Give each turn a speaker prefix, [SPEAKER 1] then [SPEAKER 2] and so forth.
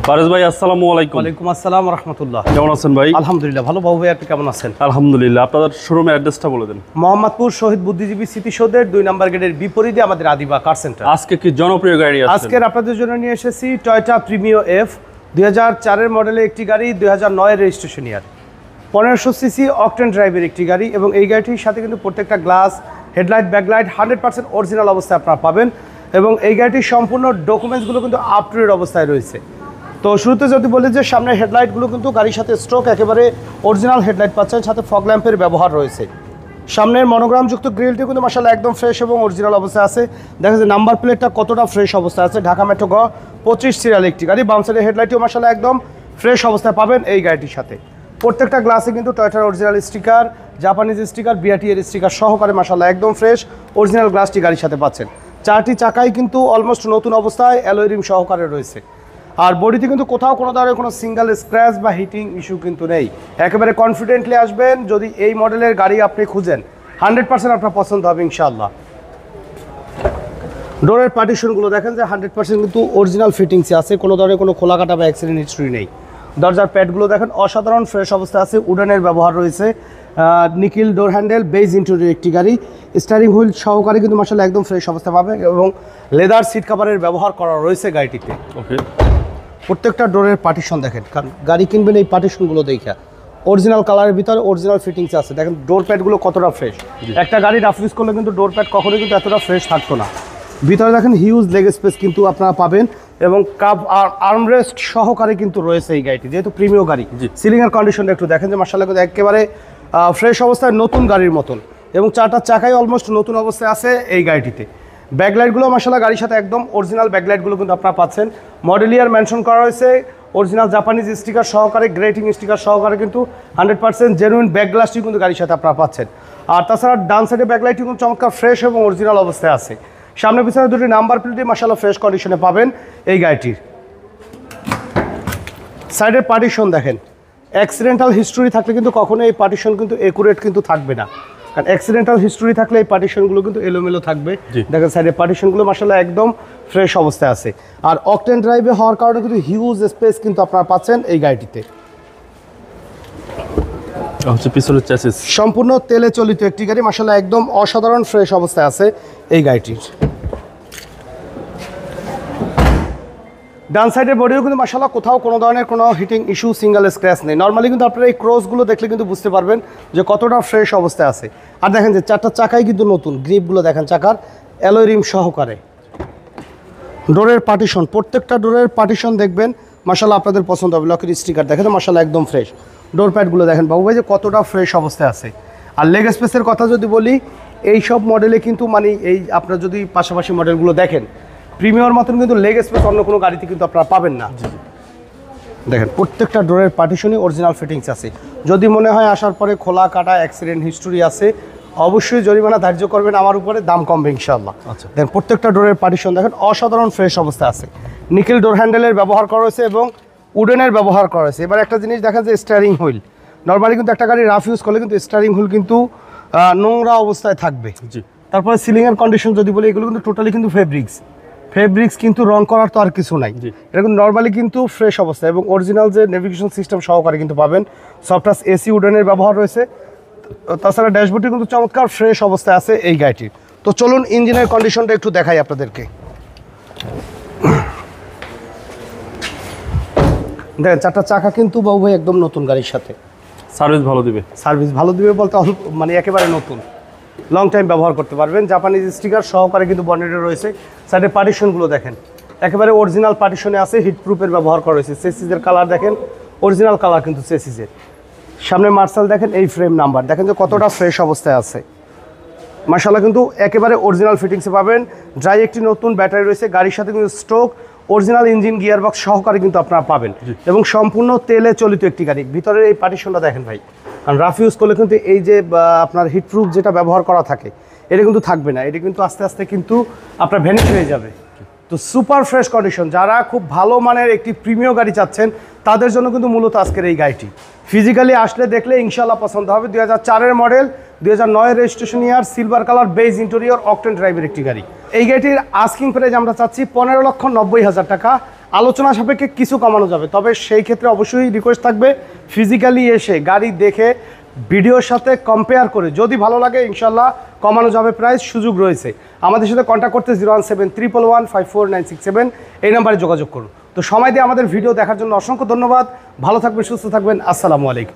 [SPEAKER 1] ফারেজ ভাই আসসালামু আলাইকুম।
[SPEAKER 2] ওয়ালাইকুম আসসালাম রাহমাতুল্লাহ।
[SPEAKER 1] কেমন আছেন ভাই?
[SPEAKER 2] আলহামদুলিল্লাহ ভালো। বাবু ভাই আপনি কেমন আছেন?
[SPEAKER 1] আলহামদুলিল্লাহ। আপনাদের শোরুমের অ্যাড্রেসটা বলে দেন।
[SPEAKER 2] মোহাম্মদপুর শহীদ বুদ্ধিজীবী স্মৃতিসৌধের 2 নম্বর গেটের বিপরীতে আমাদের আদিবা কার সেন্টার।
[SPEAKER 1] আজকে কি জনপ্রিয় গাড়ি আছে?
[SPEAKER 2] আজকের আপনাদের জন্য নিয়ে এসেছি টয়োটা প্রিমিও এফ 2004 মডেলের একটি গাড়ি, 2009 রেজিস্ট্রেশন ইয়ার, 1500 সিসি অকটেন ড্রাইভের একটি গাড়ি এবং এই গাড়িটির সাথে কিন্তু প্রত্যেকটা গ্লাস, হেডলাইট, ব্যাকলাইট 100% অরিজিনাল অবস্থায় আপনারা পাবেন এবং এই গাড়িটির সম্পূর্ণ ডকুমেন্টসগুলো কিন্তু আপ টু ডেট অবস্থায় রয়েছে। তো শুরুতে যদি বলি যে সামনের হেডলাইটগুলো কিন্তু গাড়ির সাথে স্ট্রোক একেবারে অরিজিনাল হেডলাইট পাচ্ছেন, সাথে ফগ ল্যাম্পের ব্যবহার রয়েছে। সামনের মনোগ্রামযুক্ত গ্রিলটি কিন্তু মাশাআল্লাহ একদম ফ্রেশ এবং অরিজিনাল অবস্থায় আছে। দেখা যায় নাম্বার প্লেটটা কতটা ফ্রেশ অবস্থায় আছে। ঢাকা মেট্রো গ 25 সিরিয়াল একটি গাড়ি। বাম সাইডের হেডলাইটটিও মাশাআল্লাহ একদম ফ্রেশ অবস্থায় পাবেন এই গাড়িটির সাথে। প্রত্যেকটা গ্লাসে কিন্তু টয়োটার original sticker, Japanese sticker, BRT এর স্টিকার সহকারে মাশাআল্লাহ একদম ফ্রেশ অরিজিনাল গ্লাসটি গাড়ির সাথে পাচ্ছেন। চারটি চাকাই কিন্তু অলমোস্ট নতুন অবস্থায় অ্যালয় রিম সহকারে রয়েছে। আর বডিতে কিন্তু কোথাও কোনো ধরনের কোনো সিঙ্গেল স্ক্র্যাচ বা হিটিং ইস্যু কিন্তু নেই। একেবারে কনফিডেন্টলি আসবেন যদি এই মডেলের গাড়ি আপনি খুঁজেন, 100% আপনার পছন্দ হবে ইনশাআল্লাহ। ডোরের পার্টিশনগুলো দেখেন যে 100% কিন্তু অরিজিনাল ফিটিংসে আছে, কোনো ধরনের কোনো খোলা কাটা বা অ্যাক্সিডেন্ট হিস্ট্রি নেই। দরজার প্যাডগুলো দেখেন অসাধারণ ফ্রেশ অবস্থায় আছে, উডেনের ব্যবহার রয়েছে। নিকেল ডোর হ্যান্ডেল, বেজ ইন্টেরিয়র একটি গাড়ি, স্টিয়ারিং হুইল সহকারে কিন্তু মাশাআল্লাহ একদম ফ্রেশ অবস্থায় পাবে এবং লেদার সিট কভারের ব্যবহার করা রয়েছে গাড়িটিতে।
[SPEAKER 1] ওকে,
[SPEAKER 2] প্রত্যেকটা ডোরের পার্টিশন দেখেন, কারণ গাড়ি কিনবেন এই পার্টিশনগুলো দেখা। অরিজিনাল কালারের ভিতরে অরিজিনাল ফিটিংস আছে। দেখেন ডোর প্যাডগুলো কতটা ফ্রেশ। একটা গাড়ি রাফ ইউজ করলে কিন্তু ডোর প্যাড কখনোই কিন্তু এতটা ফ্রেশ থাকতো না। ভিতরে দেখেন হিউজ লেগ স্পেস কিন্তু আপনারা পাবেন এবং কাপ আর আর্মরেস্ট সহকারে কিন্তু রয়েছে এই গাড়িটি, যেহেতু প্রিমিয়াম গাড়ি। সিলিংয়ের কন্ডিশনটা একটু দেখেন যে মাশাআল্লাহ একেবারে ফ্রেশ অবস্থায় নতুন গাড়ির মতন এবং চারটা চাকাই অলমোস্ট নতুন অবস্থায় আছে এই গাড়িটিতে। ব্যাকলাইটগুলো মাশাআল্লাহ গাড়ির সাথে একদম অরিজিনাল ব্যাকলাইটগুলো কিন্তু আপনারা পাচ্ছেন। মডেল ইয়ার মেনশন করা হয়েছে, অরিজিনাল জাপানিজ স্টিকার সহকারে, গ্রেটিং স্টিকার সহকারে কিন্তু 100% জেনুইন ব্যাক গ্লাসটি কিন্তু গাড়ির সাথে আপনারা পাচ্ছেন। আর তাছাড়া ডান সাইডে ব্যাকলাইটটি কিন্তু চমৎকার ফ্রেশ এবং অরিজিনাল অবস্থায় আছে। সামনে পিছনে দুটি নাম্বার প্লেটই মাশাআল্লাহ ফ্রেশ কন্ডিশনে পাবেন এই গাড়িটির। সাইডের পার্টিশন দেখেন, অ্যাক্সিডেন্টাল হিস্ট্রি থাকলে কিন্তু কখনো এই পার্টিশন কিন্তু একুরেট কিন্তু থাকবে না, কারণ অ্যাক্সিডেন্টাল হিস্ট্রি থাকলে এই পার্টিশনগুলো কিন্তু এলোমেলো থাকবে। দেখেন সাইডের পার্টিশনগুলো মাশাআল্লাহ একদম ফ্রেশ অবস্থায় আছে। আর অকটেন ড্রাইভে হওয়ার কারণে কিন্তু হিউজ স্পেস কিন্তু আপনারা পাচ্ছেন এই গাড়িটিতে।
[SPEAKER 1] হচ্ছে পিছনের চ্যাসিস
[SPEAKER 2] সম্পূর্ণ তেলে চালিত একটি গাড়ি, মাশাআল্লাহ একদম অসাধারণ ফ্রেশ অবস্থায় আছে এই গাড়িটির। ডান সাইডের বডিও কিন্তু মাশাআল্লাহ কোথাও কোনো ধরনের কোনো হিটিং ইস্যু, সিঙ্গেল স্ক্র্যাচ নেই। নর্মালি কিন্তু আপনারা এই ক্রসগুলো দেখলে কিন্তু বুঝতে পারবেন যে কতটা ফ্রেশ অবস্থায় আছে। আর দেখেন যে চারটা চাকাই কিন্তু নতুন, গ্রিপগুলো দেখেন চাকার অ্যালয় রিম সহকারে। ডোরের পার্টিশন, প্রত্যেকটা ডোরের পার্টিশন দেখবেন মাশাআল্লাহ আপনাদের পছন্দ হবে। লকের স্টিকার দেখেন মাশাআল্লাহ একদম ফ্রেশ। ডোর প্যাডগুলো দেখেন বাবু ভাই যে কতটা ফ্রেশ অবস্থায় আছে। আর লেগ স্পেসের কথা যদি বলি, এই সব মডেলে কিন্তু মানে এই আপনারা যদি পাশাপাশি মডেলগুলো দেখেন, প্রিমিয়ার মতন কিন্তু লেগ স্পেস অন্য কোনো গাড়িতে কিন্তু আপনারা পাবেন না। দেখেন প্রত্যেকটা ডোরের পার্টিশনই অরিজিনাল ফিটিংস আছে। যদি মনে হয় আসার পরে খোলা কাটা অ্যাক্সিডেন্ট হিস্ট্রি আছে, অবশ্যই জরিমানা ধার্য করবেন আমার উপরে, দাম কমবে ইনশাআল্লাহ। আচ্ছা, দেখেন প্রত্যেকটা ডোরের পার্টিশন দেখেন অসাধারণ ফ্রেশ অবস্থায় আছে। নিকেল ডোর হ্যান্ডেলের ব্যবহার করা হয়েছে এবং উডেনের ব্যবহার করা হয়েছে। এবার একটা জিনিস দেখেন যে স্টিয়ারিং হুইল, নর্মালি কিন্তু একটা গাড়ি রাফ ইউজ করলে কিন্তু স্টিয়ারিং হুইল কিন্তু নোংরা অবস্থায় থাকবে। তারপরে সিলিংয়ের কন্ডিশন যদি বলি, এগুলো কিন্তু টোটালি কিন্তু ফেব্রিক্স কিন্তু রং করার তো আর কিছু নাই। এটা কিন্তু নর্মালি কিন্তু ফ্রেশ অবস্থা এবং অরিজিনাল যে নেভিগেশন সিস্টেম সহকারে কিন্তু পাবেন। সফটওয়্যার এসি উডেনের ব্যবহার রয়েছে। তাছাড়া ড্যাশবোর্ডটি কিন্তু চমৎকার ফ্রেশ অবস্থায় আছে এই গাড়িটির। তো চলুন ইঞ্জিনের কন্ডিশনটা একটু দেখাই আপনাদেরকে। দেখেন চারটা চাকা কিন্তু বাবু ভাই একদম নতুন গাড়ির সাথে।
[SPEAKER 1] সার্ভিস ভালো দিবে?
[SPEAKER 2] সার্ভিস ভালো দিবে বলতে মানে একেবারে নতুন, লং টাইম ব্যবহার করতে পারবেন। জাপানিজ স্টিকার সহকারে কিন্তু বনেটে রয়েছে। সাইডের পার্টিশনগুলো দেখেন একেবারে অরিজিনাল পার্টিশনে আছে, হিট প্রুফের ব্যবহার করা হয়েছে। চেসিসের কালার দেখেন অরিজিনাল কালার কিন্তু চেসিসের। সামনে মার্শাল দেখেন, এই ফ্রেম নাম্বার দেখেন যে কতটা ফ্রেশ অবস্থায় আছে। মাশাআল্লাহ কিন্তু একেবারে অরিজিনাল ফিটিংসে পাবেন। ড্রাই একটি নতুন ব্যাটারি রয়েছে গাড়ির সাথে, কিন্তু স্ট্রোক অরিজিনাল ইঞ্জিন গিয়ারবক্স সহকারে কিন্তু আপনারা পাবেন এবং সম্পূর্ণ তেলে চালিত একটি গাড়ি। ভিতরের এই পার্টিশনটা দেখেন ভাই, কারণ রাফ ইউজ করলে কিন্তু এই যে আপনার হিট প্রুফ যেটা ব্যবহার করা থাকে এটা কিন্তু থাকবে না, এটা কিন্তু আস্তে আস্তে কিন্তু আপনার ভ্যানিশ হয়ে যাবে। তো সুপার ফ্রেশ কন্ডিশন, যারা খুব ভালো মানের একটি প্রিমিয়াম গাড়ি চাচ্ছেন তাদের জন্য কিন্তু মূলত আজকের এই গাড়িটি। ফিজিক্যালি আসলে দেখলে ইনশাআল্লাহ পছন্দ হবে। 2004 মডেল, 2009 রেজিস্ট্রেশন ইয়ার, silver colour, beige interior, octane ড্রাইভের একটি গাড়ি। এই গাড়িটির আস্কিং প্রাইস আমরা চাচ্ছি 15,90,000 টাকা। আলোচনা সাপেক্ষে কিছু কমানো যাবে, তবে সেই ক্ষেত্রে অবশ্যই রিকোয়েস্ট থাকবে ফিজিক্যালি এসে গাড়ি দেখে ভিডিওর সাথে কম্পেয়ার করে যদি ভালো লাগে ইনশাল্লাহ কমানো যাবে, প্রাইস সুযোগ রয়েছে। আমাদের সাথে কন্ট্যাক্ট করতে 01711154967 এই নাম্বারে যোগাযোগ করুন। তো সময় দিয়ে আমাদের ভিডিও দেখার জন্য অসংখ্য ধন্যবাদ। ভালো থাকবেন, সুস্থ থাকবেন। আসসালামু আলাইকুম।